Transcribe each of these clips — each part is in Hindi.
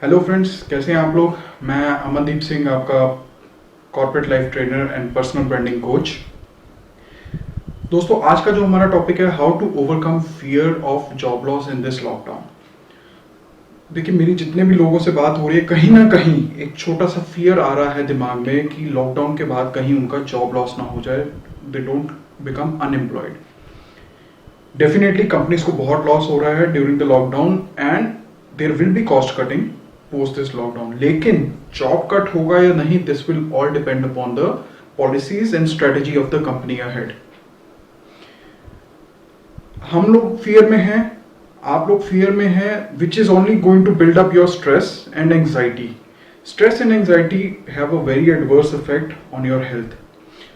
हेलो फ्रेंड्स, कैसे हैं आप लोग। मैं अमनदीप सिंह, आपका corporate life trainer and personal branding coach. दोस्तों, आज का जो हमारा टॉपिक है, how to overcome fear of job loss in this lockdown. देखिए, मेरी जितने भी लोगों से बात हो रही है, कहीं ना कहीं एक छोटा सा फियर आ रहा है दिमाग में कि लॉकडाउन के बाद कहीं उनका जॉब लॉस ना हो जाए, they don't become unemployed. Definitely companies को बहुत लॉस हो रहा है during the lockdown and there will be cost cutting post this lockdown. लेकिन जॉब कट होगा या नहीं, this will all depend upon the policies and strategy of the company ahead. हम लोग फियर में हैं, आप लोग फियर में हैं, which is only going to build up your stress and anxiety. Stress and anxiety have a very adverse effect on your health.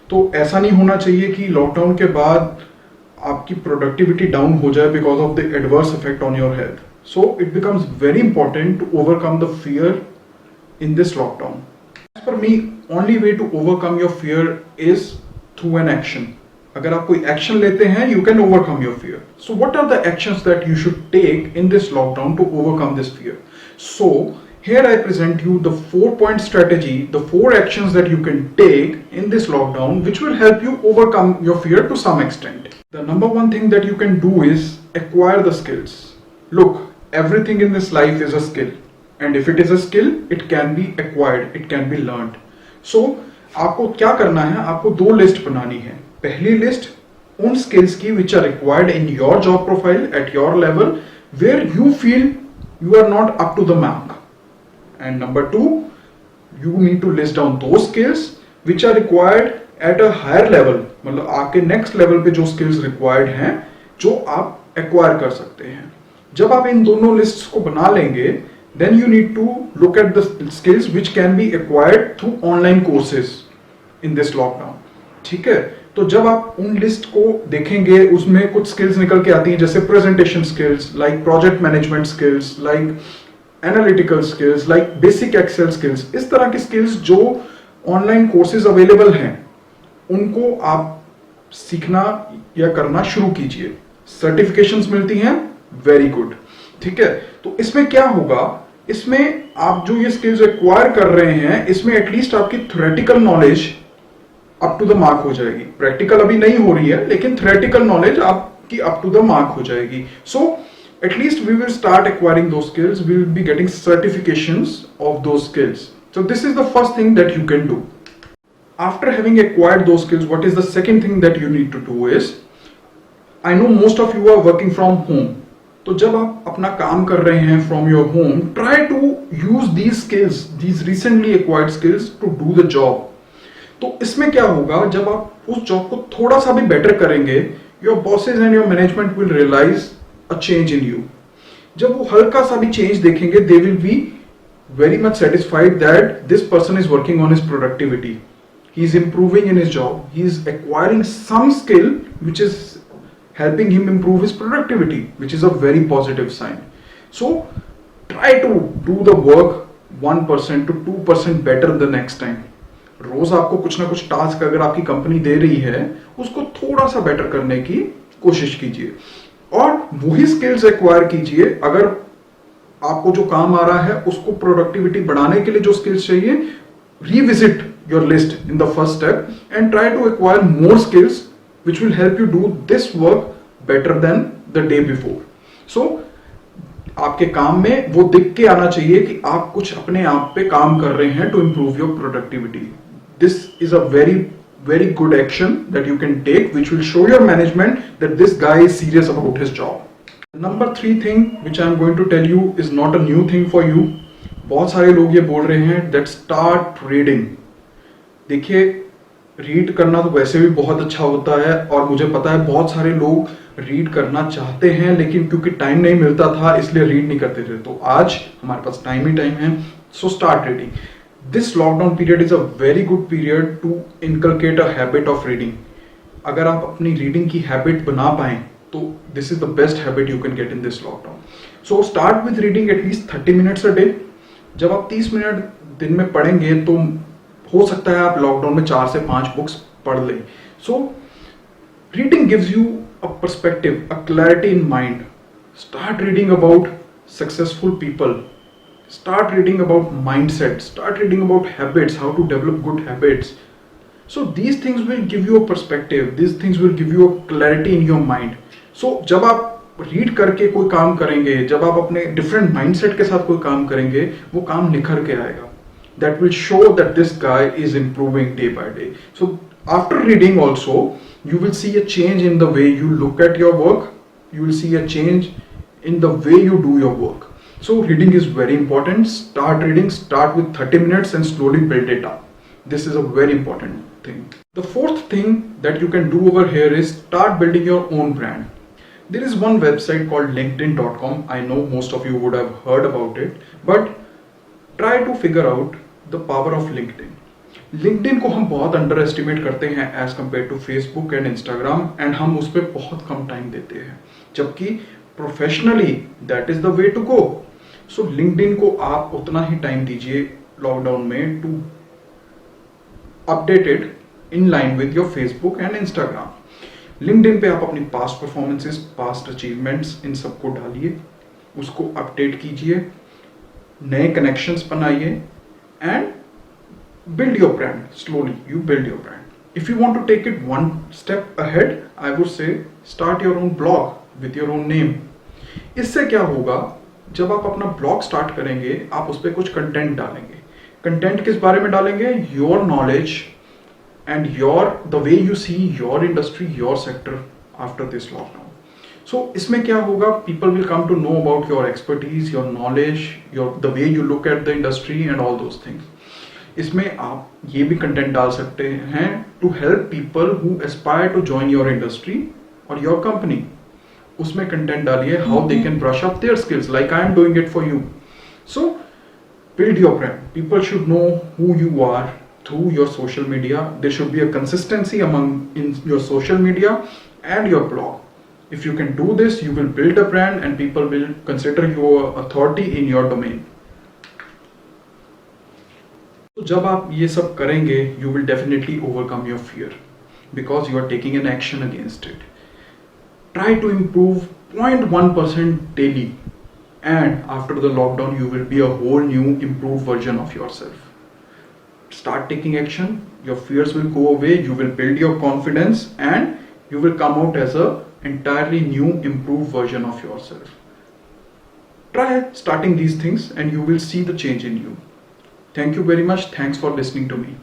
तो ऐसा नहीं होना चाहिए कि लॉकडाउन के बाद आपकी प्रोडक्टिविटी डाउन हो जाए because of the adverse effect on your health. So it becomes very important to overcome the fear in this lockdown. As per me, only way to overcome your fear is through an action. अगर आप कोई एक्शन लेते हैं, you can overcome your fear. So what are the actions that you should take in this lockdown to overcome this fear? So here I present you the 4-point strategy, the 4 actions that you can take in this lockdown, which will help you overcome your fear to some extent. The number one thing that you can do is acquire the skills. Look, everything in this life is a skill. And if it is a skill, it can be acquired, it can be learned. So आपको क्या करना है, आपको 2 लिस्ट बनानी है। पहली लिस्ट उन स्किल्स की which are required in your job profile at your level where you feel you are not up to the mark. And number 2, you need to list down those skills which are required at a higher level. मतलब आपके नेक्स्ट लेवल पे जो स्किल्स रिक्वायर्ड हैं, जो आप एक्वायर कर सकते हैं। जब आप इन दोनों लिस्ट्स को बना लेंगे, then you need to look at the skills which can be acquired through online courses in this lockdown. ठीक है, तो जब आप उन लिस्ट को देखेंगे, उसमें कुछ स्किल्स निकल के आती हैं, जैसे presentation skills, like project management skills, like analytical skills, like basic Excel skills. इस तरह की स्किल्स जो ऑनलाइन कोर्सेज अवेलेबल हैं, उनको आप सीखना या करना शुरू कीजिए। सर्टिफिकेशंस मिलती हैं, वेरी गुड। ठीक है, तो इसमें क्या होगा, इसमें आप जो ये स्किल्स एक्वायर कर रहे हैं, इसमें एटलीस्ट आपकी theoretical knowledge up to the mark हो जाएगी। प्रैक्टिकल अभी नहीं हो रही है, लेकिन थ्योरेटिकल नॉलेज आपकी अप टू द मार्क हो जाएगी। So at least we will start acquiring those skills, we will be getting certifications of those skills. So this is the first thing that you can do. After having acquired those skills, what is the second thing that you need to do is, I know most of you are working from home. तो जब आप अपना काम कर रहे हैं from your home, try to use these skills, these recently acquired skills to do the job. तो इसमें क्या होगा, जब आप उस जॉब को थोड़ा सा भी बेटर करेंगे, your bosses and your management will realise a change in you. जब वो हल्का सा भी चेंज देखेंगे, they will be very much satisfied that this person is working on his productivity, he is improving in his job, he is acquiring some skill which is helping him improve his productivity, which is a very positive sign. So try to do the work 1% to 2% better the next time. रोज आपको कुछ ना कुछ टास्क अगर आपकी कंपनी दे रही है, उसको थोड़ा सा बेटर करने की कोशिश कीजिए और वही स्किल्स एक्वायर कीजिए। अगर आपको जो काम आ रहा है, उसको प्रोडक्टिविटी बढ़ाने के लिए जो स्किल्स चाहिए, revisit your list in the first step and try to acquire more skills which will help you do this work better than the day before. So आपके काम में वो दिख के आना चाहिए कि आप कुछ अपने आप पे काम कर रहे हैं to improve your productivity. This is a very very good action that you can take, which will show your management that this guy is serious about his job. Number 3 thing which I am going to tell you is not a new thing for you. बहुत सारे लोग ये बोल रहे हैं that start reading. देखिए, रीड करना तो वैसे भी बहुत अच्छा होता है और मुझे पता है बहुत सारे लोग रीड करना चाहते हैं, लेकिन क्योंकि टाइम नहीं मिलता था इसलिए रीड नहीं करते थे। तो आज हमारे पास टाइम ही टाइम है, so start reading. This lockdown period is a very good period to inculcate a habit of reading. अगर आप अपनी रीडिंग की हैबिट बना पाए तो this is the best habit you can get in this lockdown. So start with reading at least 30 minutes a day. जब आप 30 मिनट दिन में पढ़ेंगे तो हो सकता है आप लॉकडाउन में 4 से 5 बुक्स पढ़ लें। So reading gives you a perspective, a clarity in mind. Start reading about successful people, Start reading about mindset, start reading about habits, how to develop good habits. So these things will give you a perspective, these things will give you a clarity in your mind. So जब आप रीड करके कोई काम करेंगे, जब आप अपने डिफरेंट माइंडसेट के साथ कोई काम करेंगे, वो काम निखर के आएगा. That will show that this guy is improving day by day. So after reading also, you will see a change in the way you look at your work. You will see a change in the way you do your work. So reading is very important. Start reading, start with 30 minutes and slowly build it up. This is a very important thing. The fourth thing that you can do over here is start building your own brand. There is one website called linkedin.com. I know most of you would have heard about it, but try to figure out the power of LinkedIn. LinkedIn को हम बहुत अंडर एस्टिमेट करते हैं as compare to Facebook and Instagram, and हम उस पर बहुत कम टाइम देते हैं, जबकि professionally that is the way to go. So LinkedIn को आप उतना ही टाइम दीजिए लॉकडाउन में to updated in line with your Facebook and Instagram. LinkedIn पे आप अपनी पास्ट परफॉर्मेंसेस, पास्ट अचीवमेंट्स, इन सबको डालिए, उसको अपडेट कीजिए, नए कनेक्शंस बनाइए and build your brand. Slowly you build your brand. If you want to take it one step ahead, I would say start your own blog with your own name. इससे क्या होगा, जब आप अपना ब्लॉग स्टार्ट करेंगे आप उस पर कुछ कंटेंट डालेंगे. कंटेंट किस बारे में डालेंगे? Your knowledge and your the way you see your industry, your sector after this lockdown. So इसमें क्या होगा, people will come to know about your expertise, your knowledge, the way you look at the industry and all those things. इसमें आप ये भी कंटेंट डाल सकते हैं to help people who aspire to join your industry or your company. उसमें कंटेंट डालिए how they can brush up their skills like I am doing it for you. So build your brand. People should know who you are through your social media. There should be a consistency in your social media and your blog. If you can do this, you will build a brand and people will consider you authority in your domain. तो जब आप ये सब करेंगे, you will definitely overcome your fear because you are taking an action against it. Try to improve 0.1% daily, and after the lockdown, you will be a whole new improved version of yourself. Start taking action. Your fears will go away. You will build your confidence, and you will come out as a entirely new improved version of yourself. Try starting these things and you will see the change in you. Thank you very much. Thanks for listening to me.